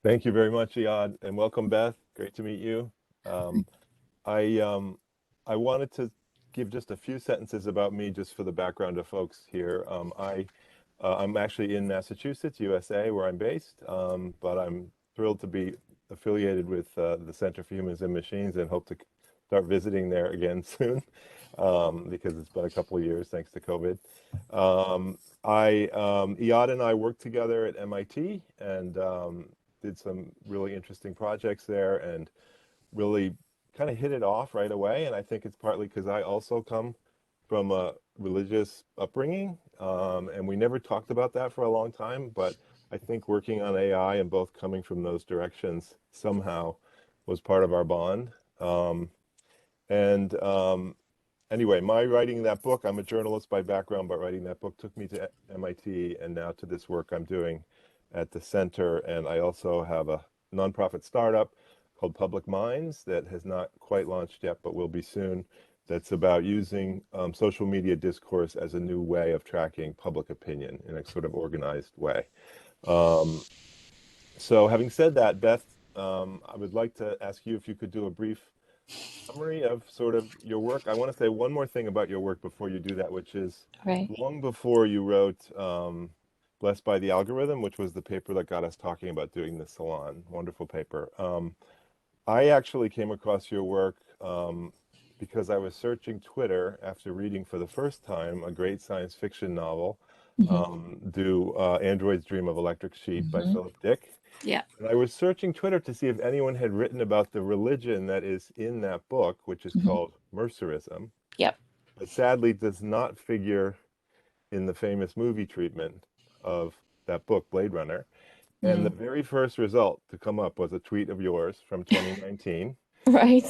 Thank you very much, Iyad, and welcome, Beth. Great to meet you. Um, I I wanted to give just a few sentences about me, just for the background of folks here. I'm actually in Massachusetts, USA, where I'm based, but I'm thrilled to be affiliated with the Center for Humans and Machines, and hope to start visiting there again soon, because it's been a couple of years thanks to COVID. Iyad and I worked together at MIT, and did some really interesting projects there, and really kind of hit it off right away. And I think it's partly because I also come from a religious upbringing, and we never talked about that for a long time. But I think working on AI and both coming from those directions somehow was part of our bond. And Anyway, my writing that book, I'm a journalist by background, but writing that book took me to MIT and now to this work I'm doing at the center. And I also have a nonprofit startup called Public Minds that has not quite launched yet, but will be soon. That's about using social media discourse as a new way of tracking public opinion in a sort of organized way. Um, so having said that, Beth, I would like to ask you if you could do a brief summary of sort of your work. I want to say one more thing about your work before you do that, which is Right. long before you wrote Blessed by the Algorithm, which was the paper that got us talking about doing the salon. Wonderful paper. I actually came across your work because I was searching Twitter after reading for the first time a great science fiction novel, Hmm. Do Androids Dream of Electric Sheep by Hmm. Philip Dick. Yeah. And I was searching Twitter to see if anyone had written about the religion that is in that book, which is Hmm. called Mercerism, Yep. but sadly does not figure in the famous movie treatment of that book, Blade Runner. And the Mm. very first result to come up was a tweet of yours from 2019. Right.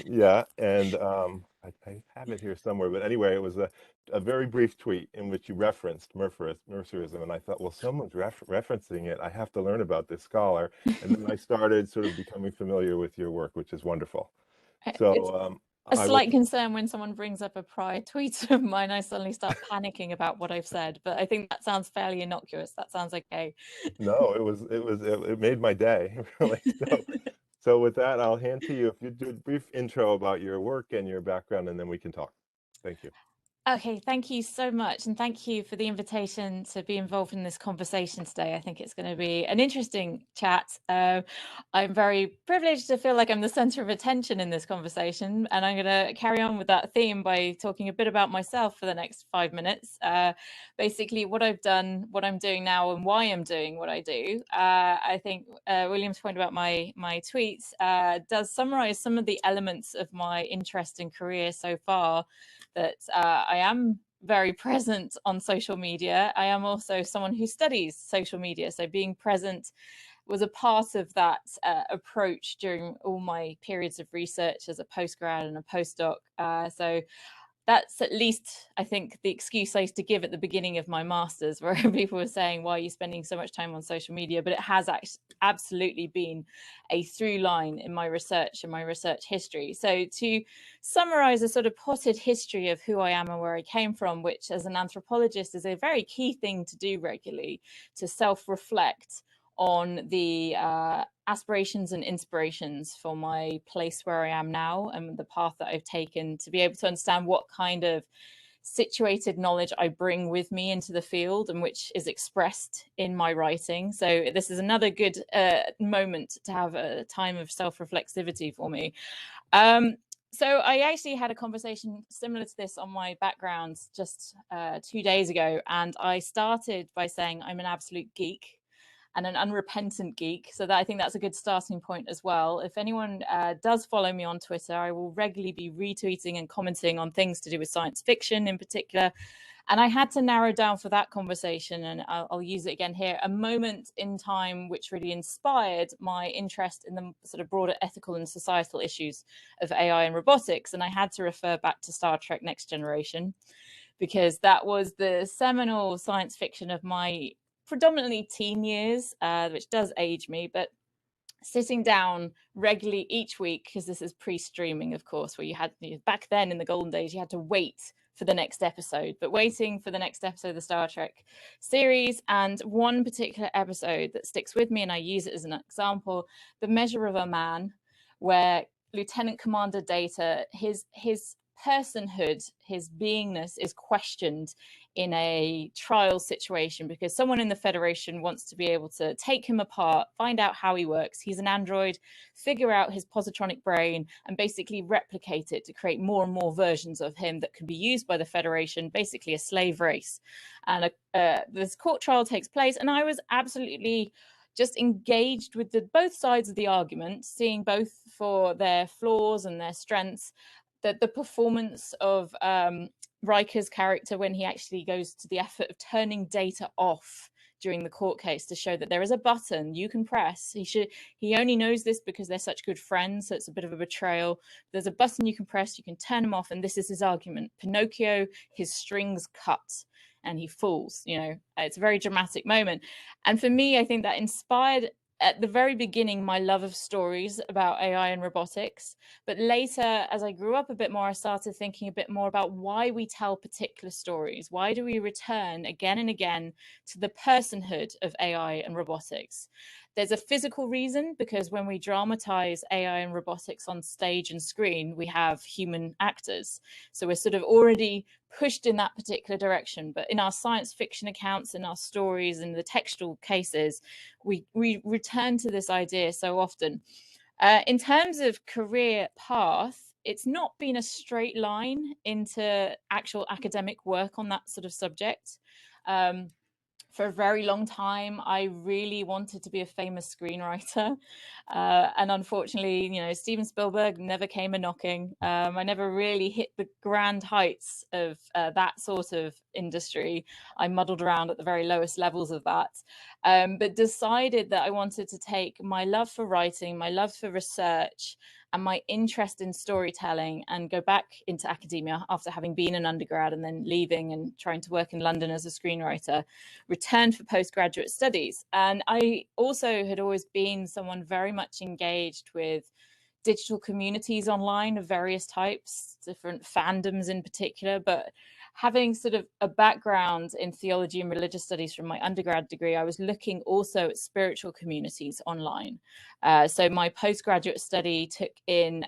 Yeah, and I have it here somewhere, but anyway, it was a very brief tweet in which you referenced Mercerism, and I thought, well, someone's referencing it. I have to learn about this scholar, and then I started sort of becoming familiar with your work, which is wonderful. It's So a I will. slight concern when someone brings up a prior tweet of mine. I suddenly start panicking about what I've said, but I think that sounds fairly innocuous. That sounds okay. No, it made my day, really. So with that, I'll hand to you if you do a brief intro about your work and your background, and then we can talk. Thank you. Okay, thank you so much. And thank you for the invitation to be involved in this conversation today. I think it's going to be an interesting chat. I'm very privileged to feel like I'm the center of attention in this conversation. And I'm going to carry on with that theme by talking a bit about myself for the next 5 minutes. Basically, what I've done, what I'm doing now, and why I'm doing what I do. I think William's point about my tweets does summarize some of the elements of my interest and career so far, that I am very present on social media. I am also someone who studies social media. So being present was a part of that approach during all my periods of research as a postgrad and a postdoc. So that's at least, I think, the excuse I used to give at the beginning of my master's, where people were saying, why are you spending so much time on social media? But it has absolutely been a through line in my research and my research history. So to summarize a sort of potted history of who I am and where I came from, which as an anthropologist is a very key thing to do regularly, to self-reflect on the aspirations and inspirations for my place where I am now and the path that I've taken, to be able to understand what kind of situated knowledge I bring with me into the field and which is expressed in my writing. So this is another good moment to have a time of self-reflexivity for me. So I actually had a conversation similar to this on my background just 2 days ago, and I started by saying I'm an absolute geek and an unrepentant geek. So that, I think that's a good starting point as well. If anyone does follow me on Twitter, I will regularly be retweeting and commenting on things to do with science fiction in particular. And I had to narrow down for that conversation, and I'll use it again here, a moment in time which really inspired my interest in the sort of broader ethical and societal issues of AI and robotics. And I had to refer back to Star Trek Next Generation, because that was the seminal science fiction of my predominantly teen years, which does age me, but sitting down regularly each week, because this is pre-streaming, of course, where you had, back then in the golden days, you had to wait for the next episode, but waiting for the next episode of the Star Trek series. And one particular episode that sticks with me, and I use it as an example, The Measure of a Man, where Lieutenant Commander Data, his personhood, his beingness is questioned in a trial situation because someone in the Federation wants to be able to take him apart, find out how he works. He's an android, figure out his positronic brain, and basically replicate it to create more and more versions of him that can be used by the Federation, basically a slave race. And this court trial takes place, and I was absolutely just engaged with both sides of the argument, seeing both for their flaws and their strengths. That the performance of Riker's character when he actually goes to the effort of turning Data off during the court case to show that there is a button you can press. He only knows this because they're such good friends, so it's a bit of a betrayal. There's a button you can press, you can turn him off, and this is his argument. Pinocchio, his strings cut and he falls. It's a very dramatic moment. And for me, I think that inspired at the very beginning my love of stories about AI and robotics. But later, as I grew up a bit more, I started thinking a bit more about why we tell particular stories. Why do we return again and again to the personhood of AI and robotics? There's a physical reason, because when we dramatize AI and robotics on stage and screen, we have human actors. So we're sort of already pushed in that particular direction. But in our science fiction accounts, in our stories, in the textual cases, we return to this idea so often. In terms of career path, it's not been a straight line into actual academic work on that sort of subject. For a very long time, I really wanted to be a famous screenwriter. And unfortunately, Steven Spielberg never came a knocking. I never really hit the grand heights of that sort of industry. I muddled around at the very lowest levels of that, but decided that I wanted to take my love for writing, my love for research, and my interest in storytelling and go back into academia after having been an undergrad and then leaving and trying to work in London as a screenwriter, returned for postgraduate studies. And I also had always been someone very much engaged with digital communities online of various types, different fandoms in particular, but having sort of a background in theology and religious studies from my undergrad degree, I was looking also at spiritual communities online. So my postgraduate study took in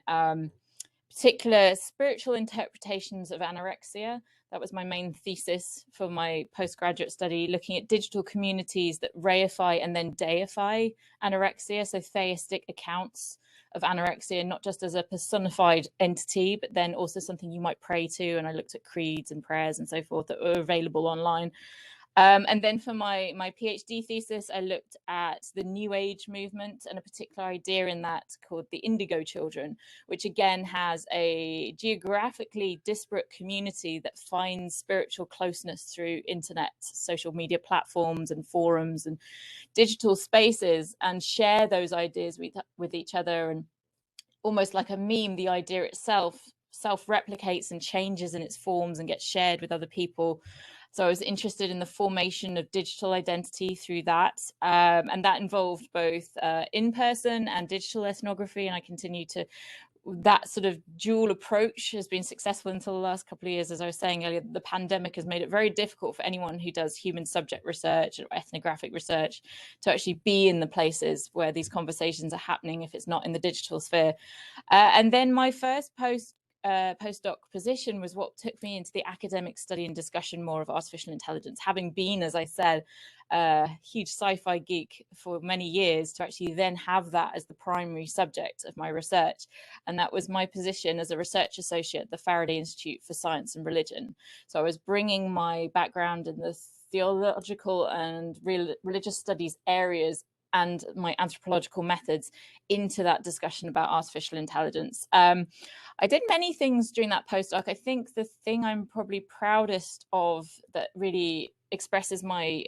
particular spiritual interpretations of anorexia. That was my main thesis for my postgraduate study, looking at digital communities that reify and then deify anorexia, so theistic accounts of anorexia, not just as a personified entity, but then also something you might pray to. And I looked at creeds and prayers and so forth that were available online. And then for my PhD thesis, I looked at the New Age movement and a particular idea in that called the Indigo Children, which again has a geographically disparate community that finds spiritual closeness through internet, social media platforms and forums and digital spaces, and share those ideas with each other. And almost like a meme, the idea itself self-replicates and changes in its forms and gets shared with other people. So I was interested in the formation of digital identity through that. And that involved both in-person and digital ethnography. And I continue to, that sort of dual approach has been successful until the last couple of years. As I was saying earlier, the pandemic has made it very difficult for anyone who does human subject research or ethnographic research to actually be in the places where these conversations are happening if it's not in the digital sphere. And then my first postdoc position was what took me into the academic study and discussion more of artificial intelligence, having been, as I said, a huge sci-fi geek for many years, to actually then have that as the primary subject of my research. And that was my position as a research associate at the Faraday Institute for Science and Religion. So I was bringing my background in the theological and religious studies areas and my anthropological methods into that discussion about artificial intelligence. I did many things during that postdoc. I think the thing I'm probably proudest of that really expresses my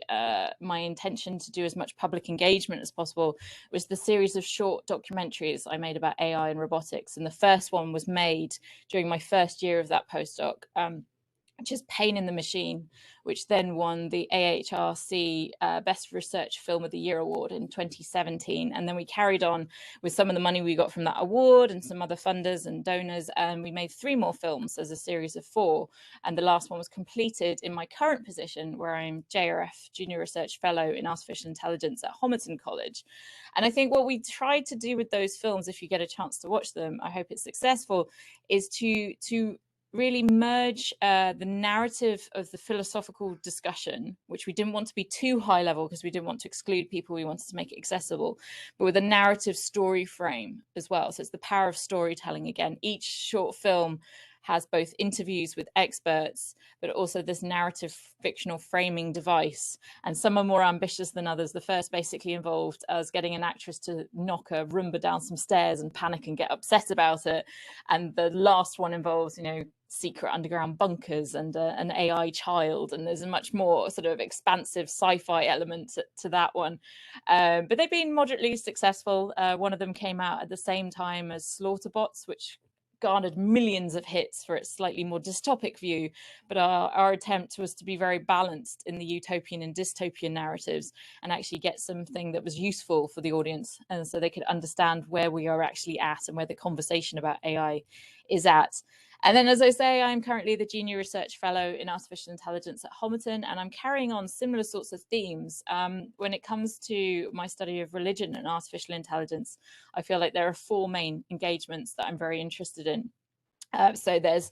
my intention to do as much public engagement as possible was the series of short documentaries I made about AI and robotics. And the first one was made during my first year of that postdoc. which is Pain in the Machine, which then won the AHRC Best Research Film of the Year award in 2017. And then we carried on with some of the money we got from that award and some other funders and donors. And we made 3 more films as a series of 4. And the last one was completed in my current position, where I'm JRF, Junior Research Fellow in Artificial Intelligence at Homerton College. And I think what we tried to do with those films, if you get a chance to watch them, I hope it's successful, is to really merge the narrative of the philosophical discussion, which we didn't want to be too high level because we didn't want to exclude people, we wanted to make it accessible, but with a narrative story frame as well. So it's the power of storytelling again. Each short film has both interviews with experts, but also this narrative fictional framing device. And some are more ambitious than others. The first basically involved us getting an actress to knock a Roomba down some stairs and panic and get upset about it. And the last one involves, secret underground bunkers and an AI child. And there's a much more sort of expansive sci-fi element to that one. But they've been moderately successful. One of them came out at the same time as Slaughterbots, which garnered millions of hits for its slightly more dystopic view, but our attempt was to be very balanced in the utopian and dystopian narratives and actually get something that was useful for the audience, and so they could understand where we are actually at and where the conversation about AI is at. And then, as I say, I'm currently the Junior Research Fellow in Artificial Intelligence at Homerton, and I'm carrying on similar sorts of themes. When it comes to my study of religion and artificial intelligence, I feel like there are 4 main engagements that I'm very interested in. So there's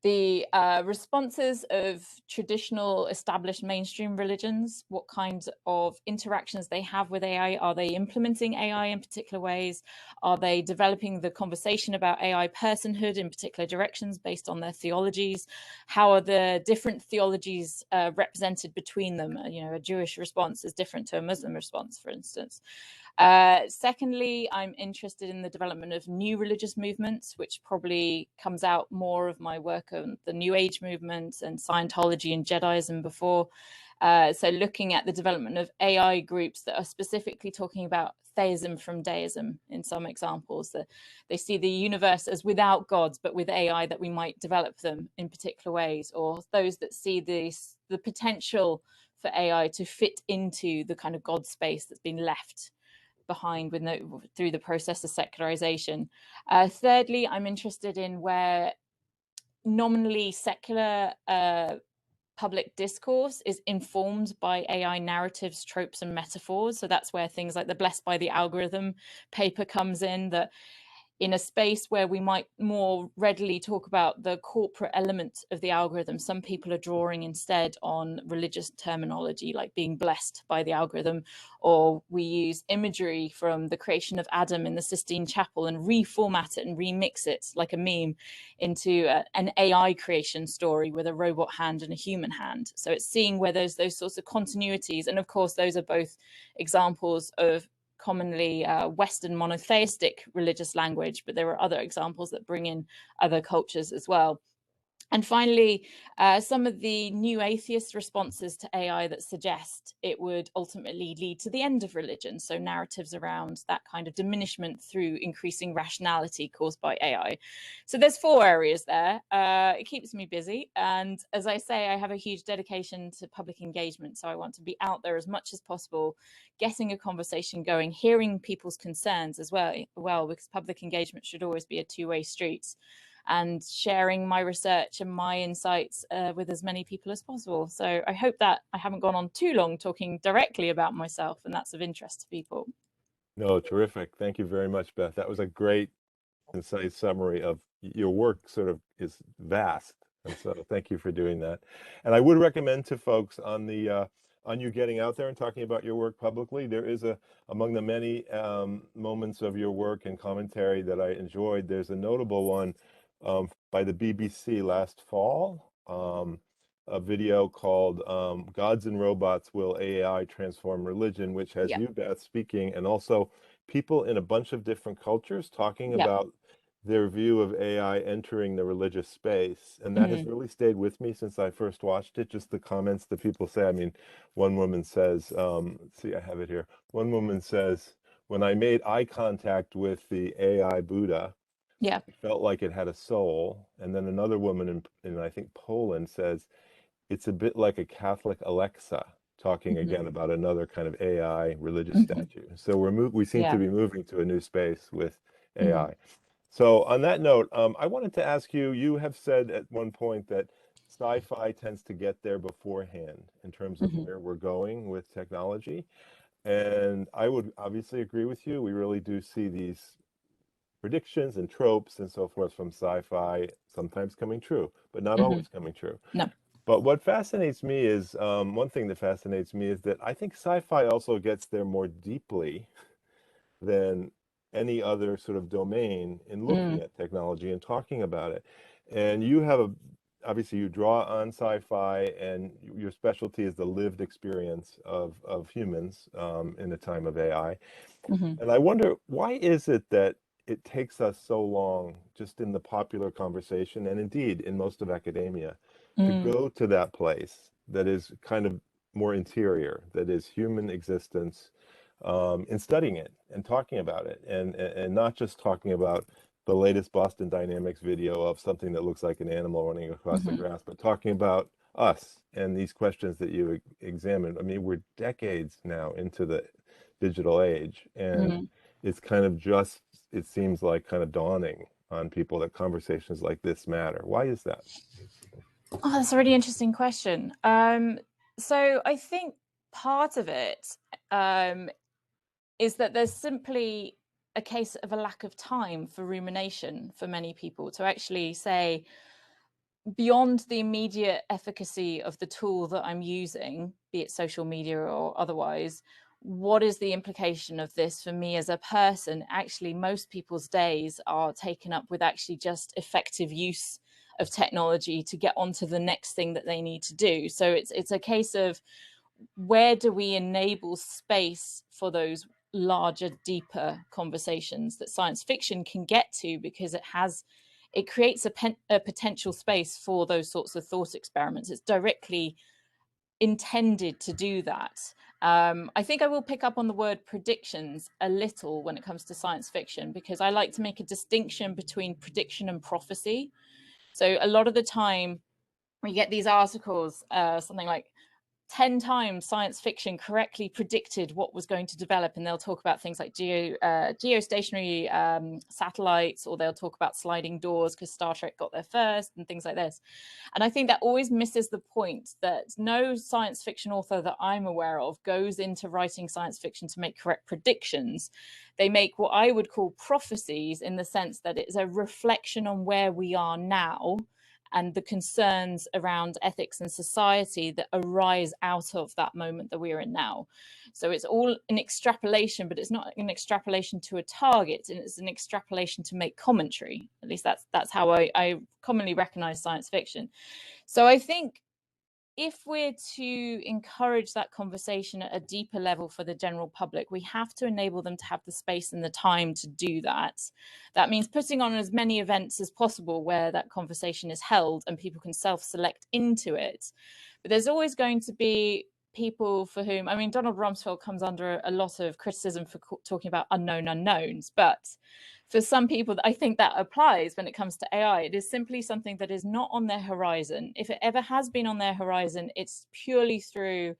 the responses of traditional established mainstream religions, what kinds of interactions they have with AI. Are they implementing AI in particular ways? Are they developing the conversation about AI personhood in particular directions based on their theologies? How are the different theologies represented between them? A Jewish response is different to a Muslim response, for instance. Secondly, I'm interested in the development of new religious movements, which probably comes out more of my work on the New Age movement and Scientology and Jediism before. So looking at the development of AI groups that are specifically talking about theism from deism in some examples, that they see the universe as without gods, but with AI that we might develop them in particular ways, or those that see the potential for AI to fit into the kind of God space that's been left behind through the process of secularization. Thirdly, I'm interested in where nominally secular public discourse is informed by AI narratives, tropes, and metaphors. So that's where things like the Blessed by the Algorithm paper comes in, that in a space where we might more readily talk about the corporate element of the algorithm, some people are drawing instead on religious terminology like being blessed by the algorithm, or we use imagery from the creation of Adam in the Sistine Chapel and reformat it and remix it like a meme into an AI creation story with a robot hand and a human hand. So it's seeing where there's those sorts of continuities. And of course, those are both examples of commonly Western monotheistic religious language, but there are other examples that bring in other cultures as well. And finally, some of the new atheist responses to AI that suggest it would ultimately lead to the end of religion. So narratives around that kind of diminishment through increasing rationality caused by AI. So there's 4 areas there. It keeps me busy. And as I say, I have a huge dedication to public engagement. So I want to be out there as much as possible, getting a conversation going, hearing people's concerns as well, because public engagement should always be a 2-way street, and sharing my research and my insights with as many people as possible. So I hope that I haven't gone on too long talking directly about myself, and that's of interest to people. No, terrific. Thank you very much, Beth. That was a great, concise summary of your work. Sort of is vast, and so thank you for doing that. And I would recommend to folks on you getting out there and talking about your work publicly. There is among the many moments of your work and commentary that I enjoyed, there's a notable one by the BBC last fall, a video called Gods and Robots, Will AI Transform Religion, which has you, Beth, speaking, and also people in a bunch of different cultures talking about their view of AI entering the religious space. And that has really stayed with me since I first watched it, just the comments that people say. I mean, one woman says, let's see, I have it here. One woman says, when I made eye contact with the AI Buddha, Yeah. It felt like it had a soul. And then another woman in I think Poland says it's a bit like a Catholic Alexa, talking Hmm. again about another kind of AI religious Hmm. statue. So we seem to Yeah. be moving to a new space with Mm. AI. So on that note, I wanted to ask you, you have said at one point that sci-fi tends to get there beforehand in terms of Hmm. where we're going with technology. And I would obviously agree with you. We really do see these predictions and tropes and so forth from sci-fi sometimes coming true, but not Hmm. always coming true. No. But what fascinates me is one thing that fascinates me is that I think sci-fi also gets there more deeply than any other sort of domain in looking Mm. at technology and talking about it. And you have obviously you draw on sci-fi, and your specialty is the lived experience of humans in a time of AI. Hmm. And I wonder, why is it that it takes us so long, just in the popular conversation, and indeed in most of academia, to Mm. go to that place that is kind of more interior, that is human existence, in studying it and talking about it, and not just talking about the latest Boston Dynamics video of something that looks like an animal running across the Hmm. grass, but talking about us and these questions that you examined. I mean, we're decades now into the digital age, and Mm. it's kind of just, it seems like kind of dawning on people that conversations like this matter. Why is that? Oh, that's a really interesting question. So I think part of it um, is that there's simply a case of a lack of time for rumination for many people to actually say, beyond the immediate efficacy of the tool that I'm using, be it social media or otherwise, what is the implication of this for me as a person? Actually, most people's days are taken up with actually just effective use of technology to get onto the next thing that they need to do. So it's a case of, where do we enable space for those larger, deeper conversations that science fiction can get to, because it creates a potential space for those sorts of thought experiments. It's directly intended to do that. I think I will pick up on the word predictions a little when it comes to science fiction, because I like to make a distinction between prediction and prophecy. So a lot of the time we get these articles, something like 10 times science fiction correctly predicted what was going to develop, and they'll talk about things like geostationary satellites, or they'll talk about sliding doors because Star Trek got there first and things like this. And I think that always misses the point that no science fiction author that I'm aware of goes into writing science fiction to make correct predictions. They make what I would call prophecies, in the sense that it's a reflection on where we are now and the concerns around ethics and society that arise out of that moment that we are in now. So it's all an extrapolation, but it's not an extrapolation to a target, and it's an extrapolation to make commentary. At least that's how I commonly recognize science fiction. So I think if we're to encourage that conversation at a deeper level for the general public, we have to enable them to have the space and the time to do that. That means putting on as many events as possible where that conversation is held and people can self-select into it. But there's always going to be people for whom, I mean, Donald Rumsfeld comes under a lot of criticism for talking about unknown unknowns, but for some people, I think that applies when it comes to AI. It is simply something that is not on their horizon. If it ever has been on their horizon, it's purely through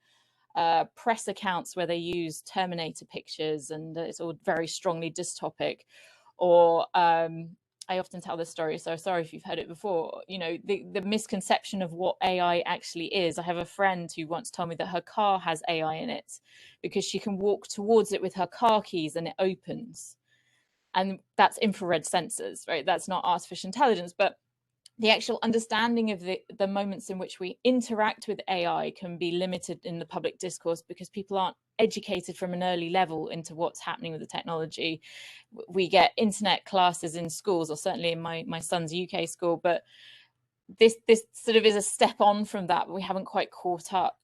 press accounts where they use Terminator pictures, and it's all very strongly dystopic. Or I often tell this story, so sorry if you've heard it before. You know, the misconception of what AI actually is. I have a friend who once told me that her car has AI in it because she can walk towards it with her car keys and it opens. And that's infrared sensors, right? That's not artificial intelligence, but the actual understanding of the moments in which we interact with AI can be limited in the public discourse because people aren't educated from an early level into what's happening with the technology. We get internet classes in schools, or certainly in my son's UK school, but this sort of is a step on from that, but we haven't quite caught up.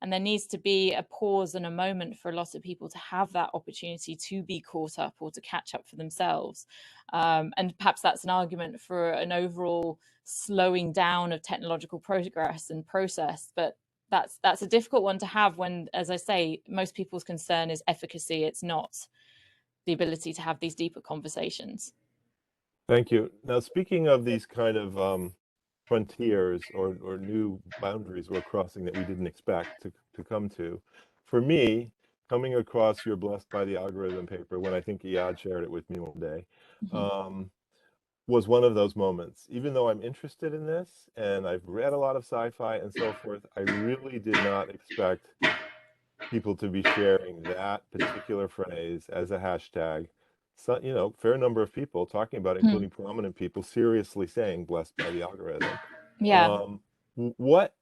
And there needs to be a pause and a moment for a lot of people to have that opportunity to be caught up or to catch up for themselves. And perhaps that's an argument for an overall slowing down of technological progress and process. But that's a difficult one to have when, as I say, most people's concern is efficacy. It's not the ability to have these deeper conversations. Thank you. Now, speaking of these kind of frontiers or new boundaries we're crossing that we didn't expect to come to, for me, coming across your Blessed by the Algorithm paper, when I think Iyad shared it with me one day, Mhm. um, was one of those moments. Even though I'm interested in this and I've read a lot of sci-fi and so forth, I really did not expect people to be sharing that particular phrase as a hashtag. So, fair number of people talking about it, Hmm. including prominent people, seriously saying "blessed by the algorithm." Yeah. Um, what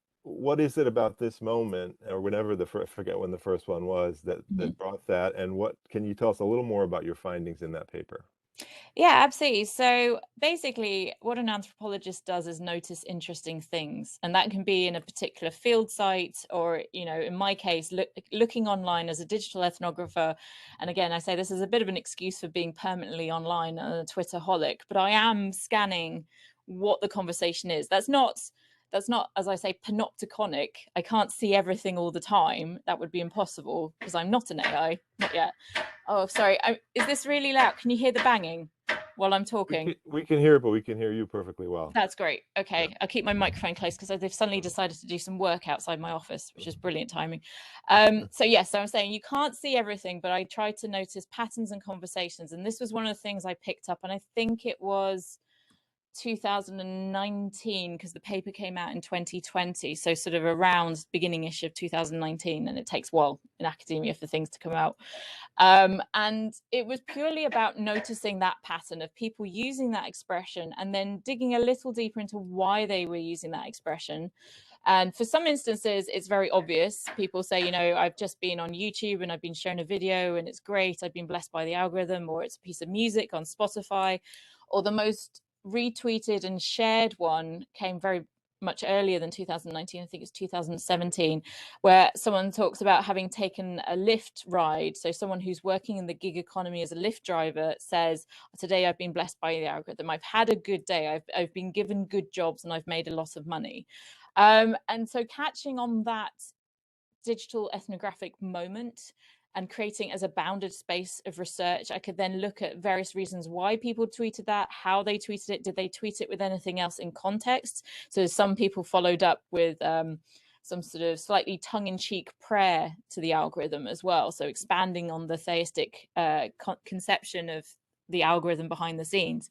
is it about this moment, or whenever I forget when the first one was, Mhm. that brought that, and what can you tell us a little more about your findings in that paper? Yeah, absolutely. So basically, what an anthropologist does is notice interesting things, and that can be in a particular field site, or in my case, looking online as a digital ethnographer. And again, I say this is a bit of an excuse for being permanently online and a Twitterholic, but I am scanning what the conversation is. That's not, as I say, panopticonic. I can't see everything all the time. That would be impossible because I'm not an AI, not yet. Oh, sorry. Is this really loud? Can you hear the banging while I'm talking? We can hear it, but we can hear you perfectly well. That's great. Yeah. Okay, I'll keep my microphone close because they've suddenly decided to do some work outside my office, which is brilliant timing. So yes, so I'm saying you can't see everything, but I tried to notice patterns and conversations, and this was one of the things I picked up, and I think it was 2019 because the paper came out in 2020, so sort of around beginning-ish of 2019, and it takes a while in academia for things to come out. And it was purely about noticing that pattern of people using that expression and then digging a little deeper into why they were using that expression. And for some instances, it's very obvious. People say, I've just been on YouTube and I've been shown a video and it's great. I've been blessed by the algorithm, or it's a piece of music on Spotify. Or the most retweeted and shared one came very much earlier than 2019. I think it's 2017, where someone talks about having taken a Lyft ride. So someone who's working in the gig economy as a Lyft driver says, today I've been blessed by the algorithm. I've had a good day. I've been given good jobs and I've made a lot of money. And so catching on that digital ethnographic moment and creating as a bounded space of research, I could then look at various reasons why people tweeted that, how they tweeted it, did they tweet it with anything else in context? So some people followed up with some sort of slightly tongue-in-cheek prayer to the algorithm as well, so expanding on the theistic conception of the algorithm behind the scenes,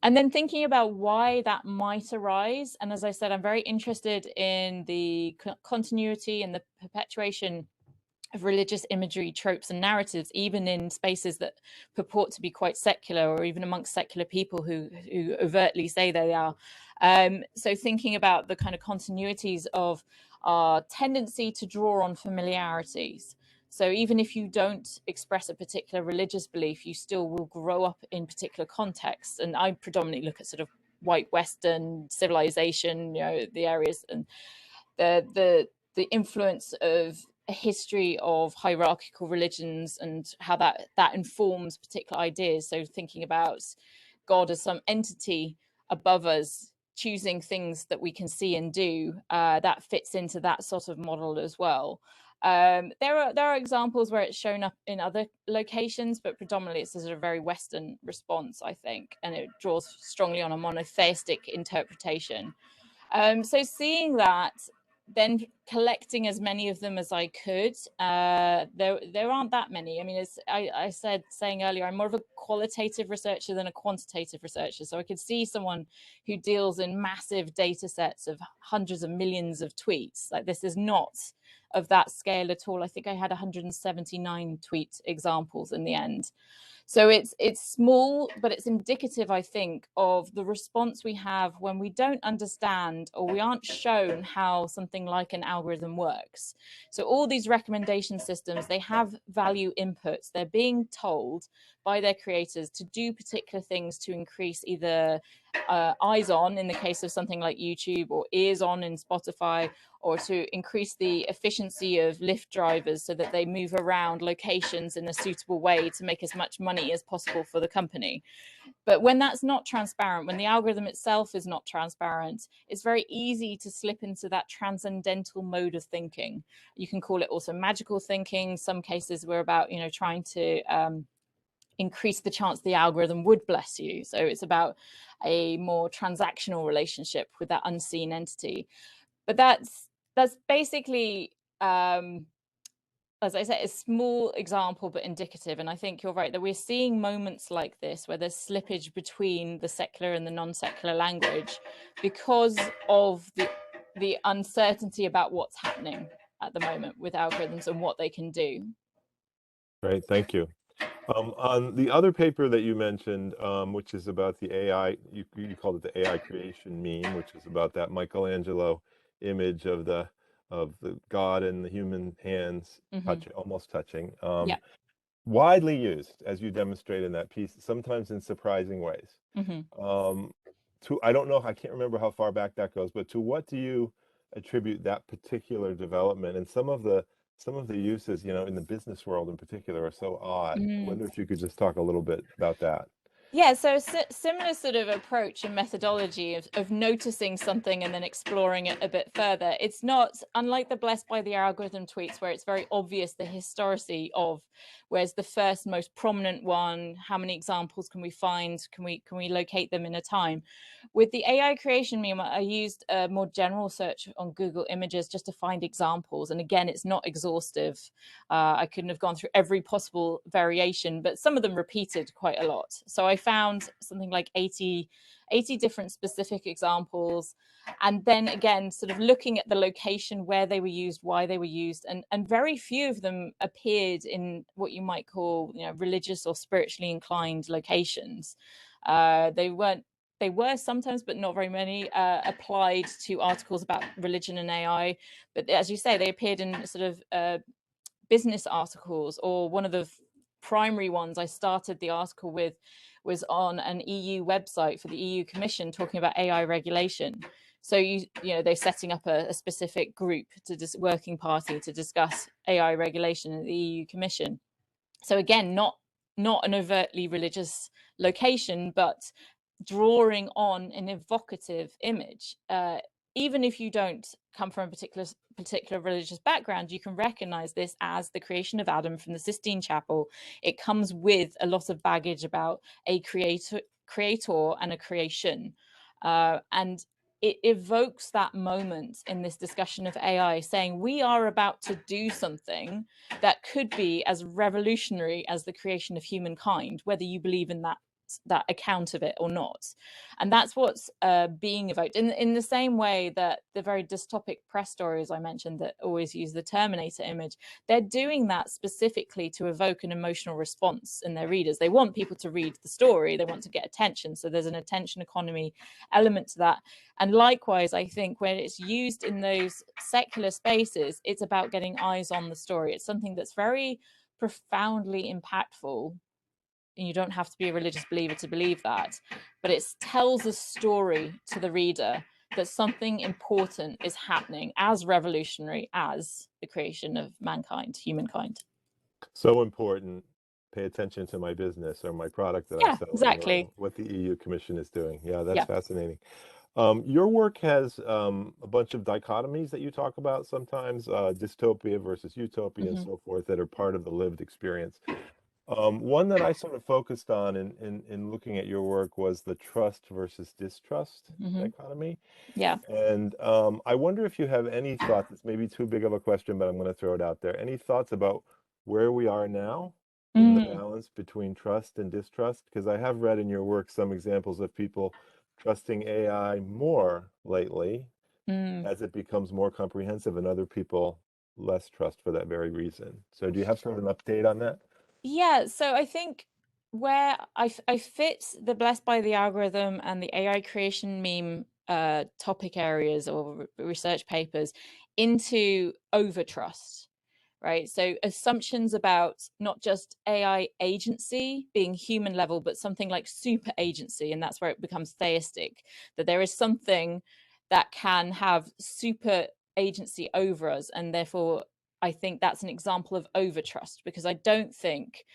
and then thinking about why that might arise. And as I said, I'm very interested in the continuity and the perpetuation of religious imagery, tropes, and narratives, even in spaces that purport to be quite secular, or even amongst secular people who overtly say they are. So thinking about the kind of continuities of our tendency to draw on familiarities. So even if you don't express a particular religious belief, you still will grow up in particular contexts. And I predominantly look at sort of white Western civilization, the areas and the influence of a history of hierarchical religions and how that informs particular ideas. So thinking about God as some entity above us, choosing things that we can see and do, that fits into that sort of model as well. There are examples where it's shown up in other locations, but predominantly it's a sort of very Western response, I think, and it draws strongly on a monotheistic interpretation. So seeing that, then collecting as many of them as I could. There aren't that many. I mean, as I said saying earlier, I'm more of a qualitative researcher than a quantitative researcher. So I could see someone who deals in massive data sets of hundreds of millions of tweets. Like, this is not of that scale at all. I think I had 179 tweet examples in the end. So it's small, but it's indicative, I think, of the response we have when we don't understand or we aren't shown how something like an algorithm works. So all these recommendation systems, they have value inputs. They're being told by their creators to do particular things to increase either eyes on in the case of something like YouTube, or ears on in Spotify, or to increase the efficiency of Lyft drivers so that they move around locations in a suitable way to make as much money as possible for the company. But when that's not transparent, when the algorithm itself is not transparent, it's very easy to slip into that transcendental mode of thinking. You can call it also magical thinking. Some cases we're about, trying to increase the chance the algorithm would bless you. So it's about a more transactional relationship with that unseen entity. But that's basically, as I said, a small example but indicative. And I think you're right that we're seeing moments like this where there's slippage between the secular and the non-secular language because of the uncertainty about what's happening at the moment with algorithms and what they can do. Great, thank you. On the other paper that you mentioned, which is about the AI, you called it the AI creation meme, which is about that Michelangelo image of the God and the human hands almost touching. Yeah. Widely used, as you demonstrate in that piece, sometimes in surprising ways. I don't know, I can't remember how far back that goes, but to what do you attribute that particular development? And some of the uses, in the business world in particular, are so odd. I wonder if you could just talk a little bit about that. Yeah, so similar sort of approach and methodology of noticing something and then exploring it a bit further. It's not unlike the blessed by the algorithm tweets where it's very obvious the historicity of where's the first most prominent one, how many examples can we find, can we locate them in a time. With the AI creation meme, I used a more general search on Google Images just to find examples. And again, it's not exhaustive. I couldn't have gone through every possible variation, but some of them repeated quite a lot. So I found something like 80 different specific examples. And then again, sort of looking at the location where they were used, why they were used, and very few of them appeared in what you might call, religious or spiritually inclined locations. They were sometimes, but not very many, applied to articles about religion and AI. But as you say, they appeared in sort of business articles, or one of the primary ones I started the article with was on an EU website for the EU Commission talking about AI regulation. So they're setting up a specific group working party to discuss AI regulation at the EU Commission. So again, not an overtly religious location, but drawing on an evocative image. Even if you don't come from a particular religious background, you can recognize this as the creation of Adam from the Sistine Chapel. It comes with a lot of baggage about a creator and a creation. And it evokes that moment in this discussion of AI, saying we are about to do something that could be as revolutionary as the creation of humankind, whether you believe in that account of it or not. And that's what's being evoked in the same way that the very dystopic press stories I mentioned that always use the Terminator image, they're doing that specifically to evoke an emotional response in their readers. They want people to read the story, they want to get attention, so there's an attention economy element to that. And likewise, I think when it's used in those secular spaces, it's about getting eyes on the story. It's something that's very profoundly impactful. And you don't have to be a religious believer to believe that, but it tells a story to the reader that something important is happening, as revolutionary as the creation of humankind. So important. Pay attention to my business or my product that I sell. Exactly. What the EU Commission is doing. Yeah, that's fascinating. Your work has a bunch of dichotomies that you talk about sometimes, dystopia versus utopia and so forth, that are part of the lived experience. One that I sort of focused on in looking at your work was the trust versus distrust dichotomy. Yeah. And I wonder if you have any thoughts. It's maybe too big of a question, but I'm going to throw it out there. Any thoughts about where we are now in the balance between trust and distrust? Because I have read in your work some examples of people trusting AI more lately as it becomes more comprehensive, and other people less trust for that very reason. So do you have sort of an update on that? Yeah, so I think where I fit the blessed by the algorithm and the AI creation meme topic areas or research papers into overtrust, right? So assumptions about not just AI agency being human level, but something like super agency, and that's where it becomes theistic, that there is something that can have super agency over us, and therefore I think that's an example of overtrust, because I don't think,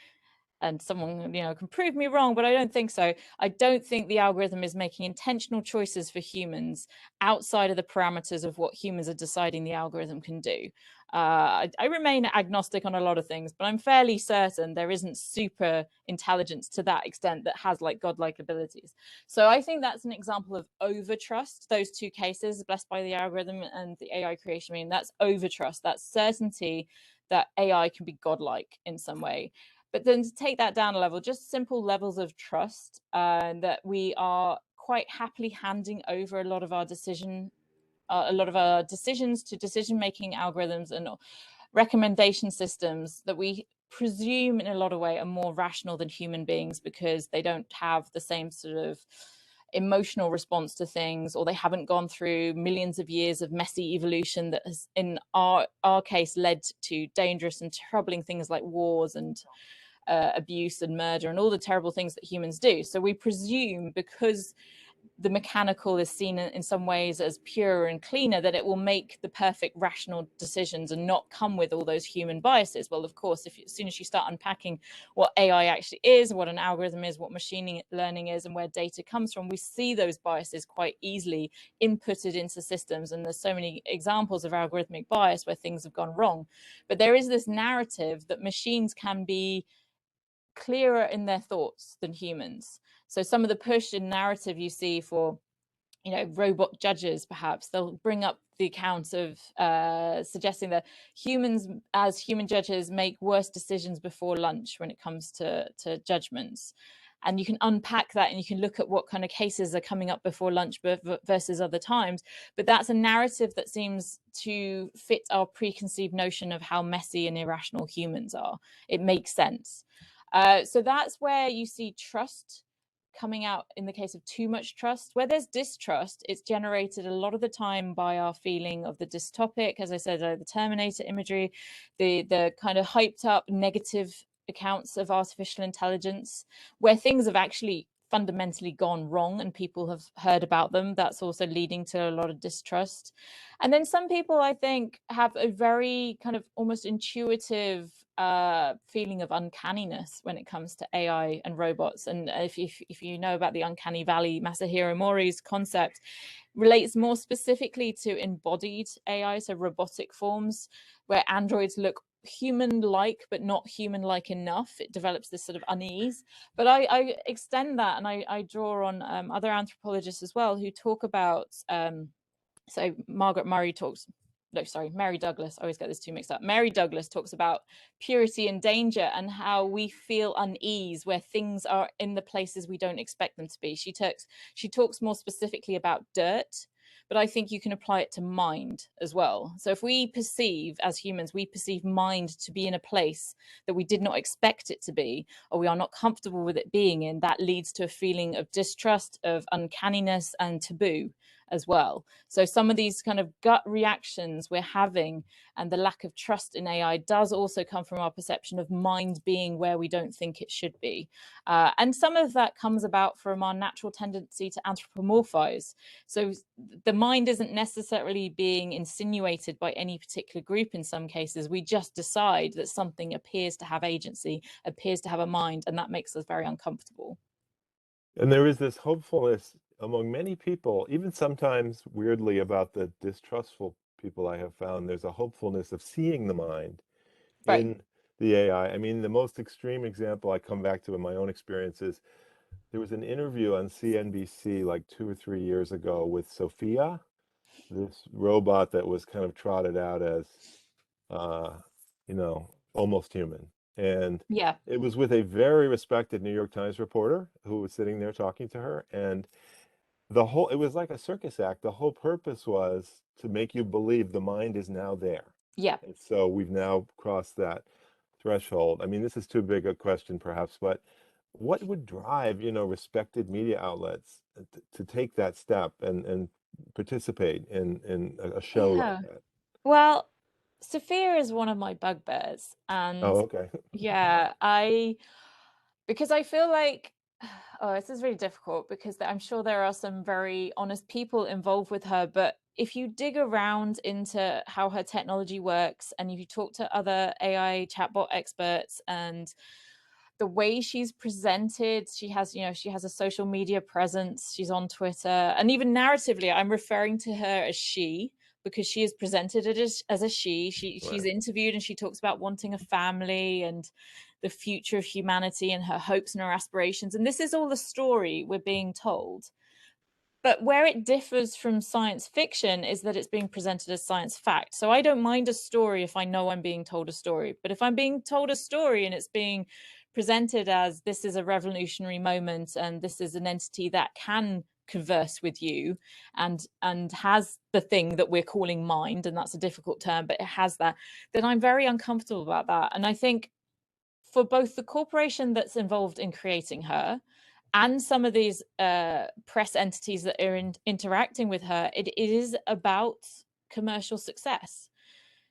and someone can prove me wrong, but I don't think so. I don't think the algorithm is making intentional choices for humans outside of the parameters of what humans are deciding the algorithm can do. I remain agnostic on a lot of things, but I'm fairly certain there isn't super intelligence to that extent that has like godlike abilities. So I think that's an example of overtrust. Those two cases, blessed by the algorithm and the AI creation, I mean, that's overtrust, that's certainty that AI can be godlike in some way. But then to take that down a level, just simple levels of trust, that we are quite happily handing over a lot of our decisions to decision-making algorithms and recommendation systems that we presume in a lot of way are more rational than human beings because they don't have the same sort of emotional response to things, or they haven't gone through millions of years of messy evolution that has, in our case, led to dangerous and troubling things like wars and abuse and murder and all the terrible things that humans do. So we presume, because the mechanical is seen in some ways as purer and cleaner, that it will make the perfect rational decisions and not come with all those human biases. Well, of course, as soon as you start unpacking what AI actually is, what an algorithm is, what machine learning is, and where data comes from, we see those biases quite easily inputted into systems. And there's so many examples of algorithmic bias where things have gone wrong. But there is this narrative that machines can be clearer in their thoughts than humans. So some of the push in narrative you see for, robot judges, perhaps they'll bring up the accounts of suggesting that humans, as human judges, make worse decisions before lunch when it comes to judgments. And you can unpack that and you can look at what kind of cases are coming up before lunch versus other times. But that's a narrative that seems to fit our preconceived notion of how messy and irrational humans are. It makes sense. So that's where you see trust coming out in the case of too much trust. Where there's distrust, it's generated a lot of the time by our feeling of the dystopic, as I said, the Terminator imagery, the kind of hyped up negative accounts of artificial intelligence, where things have actually fundamentally gone wrong and people have heard about them. That's also leading to a lot of distrust. And then some people, I think, have a very kind of almost intuitive feeling of uncanniness when it comes to AI and robots. And if you know about the uncanny valley, Masahiro Mori's concept relates more specifically to embodied AI, so robotic forms, where androids look human-like but not human-like enough. It develops this sort of unease. But I extend that, and I draw on other anthropologists as well who talk about, so Mary Douglas, I always get this two mixed up. Mary Douglas talks about purity and danger and how we feel unease where things are in the places we don't expect them to be. She talks more specifically about dirt, but I think you can apply it to mind as well. So if we perceive, as humans, we perceive mind to be in a place that we did not expect it to be, or we are not comfortable with it being in, that leads to a feeling of distrust, of uncanniness and taboo as well. So some of these kind of gut reactions we're having and the lack of trust in AI does also come from our perception of mind being where we don't think it should be. And some of that comes about from our natural tendency to anthropomorphize. So the mind isn't necessarily being insinuated by any particular group in some cases. We just decide that something appears to have agency, appears to have a mind, and that makes us very uncomfortable. And there is this hopefulness among many people, even sometimes weirdly about the distrustful people I have found. There's a hopefulness of seeing the mind Right. in the AI. I mean, the most extreme example I come back to in my own experiences, there was an interview on CNBC like 2 or 3 years ago with Sophia, this robot that was kind of trotted out as, uh, almost human. And Yeah. it was with a very respected New York Times reporter who was sitting there talking to her. And it was like a circus act. The whole purpose was to make you believe the mind is now there. Yeah. And so we've now crossed that threshold. I mean, this is too big a question perhaps, but what would drive, respected media outlets to take that step and participate in a show like Yeah. that? Well, Sophia is one of my bugbears. And Oh, okay. yeah, because I feel like, oh, this is really difficult because I'm sure there are some very honest people involved with her. But if you dig around into how her technology works and if you talk to other AI chatbot experts and the way she's presented, she has a social media presence, she's on Twitter, and even narratively, I'm referring to her as she, because she is presented as a she's Right. interviewed and she talks about wanting a family and the future of humanity and her hopes and her aspirations. And this is all the story we're being told. But where it differs from science fiction is that it's being presented as science fact. So I don't mind a story if I know I'm being told a story. But if I'm being told a story and it's being presented as this is a revolutionary moment and this is an entity that can converse with you and has the thing that we're calling mind, and that's a difficult term, but it has that, then I'm very uncomfortable about that. And I think for both the corporation that's involved in creating her and some of these press entities that are interacting with her, it is about commercial success.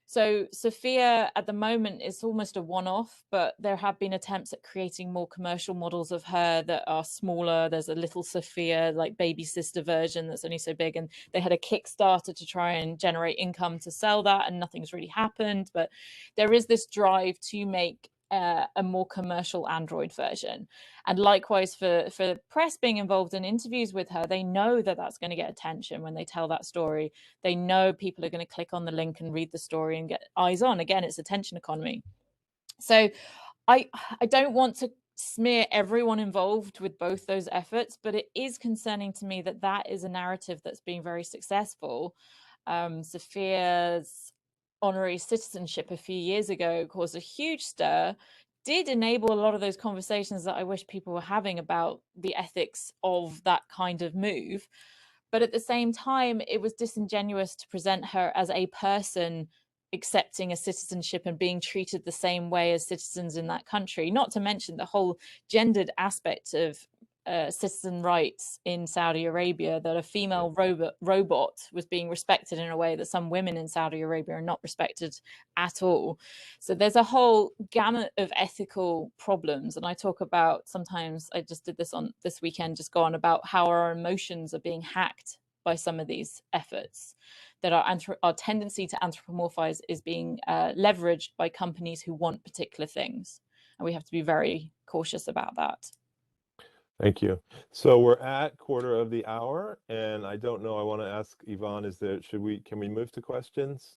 So Sophia at the moment is almost a one-off, but there have been attempts at creating more commercial models of her that are smaller. There's a little Sophia, like baby sister version that's only so big, and they had a Kickstarter to try and generate income to sell that, and nothing's really happened. But there is this drive to make a more commercial Android version. And likewise for press being involved in interviews with her, they know that that's going to get attention when they tell that story. They know people are going to click on the link and read the story and get eyes on. Again, it's attention economy. So I don't want to smear everyone involved with both those efforts, but it is concerning to me that that is a narrative that's being very successful. Sophia's honorary citizenship a few years ago caused a huge stir, did enable a lot of those conversations that I wish people were having about the ethics of that kind of move. But at the same time, it was disingenuous to present her as a person accepting a citizenship and being treated the same way as citizens in that country, not to mention the whole gendered aspect of citizen rights in Saudi Arabia, that a female robot was being respected in a way that some women in Saudi Arabia are not respected at all. So there's a whole gamut of ethical problems. And I talk about, sometimes I just did this on this weekend, just go on about how our emotions are being hacked by some of these efforts, that our tendency to anthropomorphize is being leveraged by companies who want particular things. And we have to be very cautious about that. Thank you. So we're at quarter of the hour, and I don't know, I want to ask Yvonne, can we move to questions?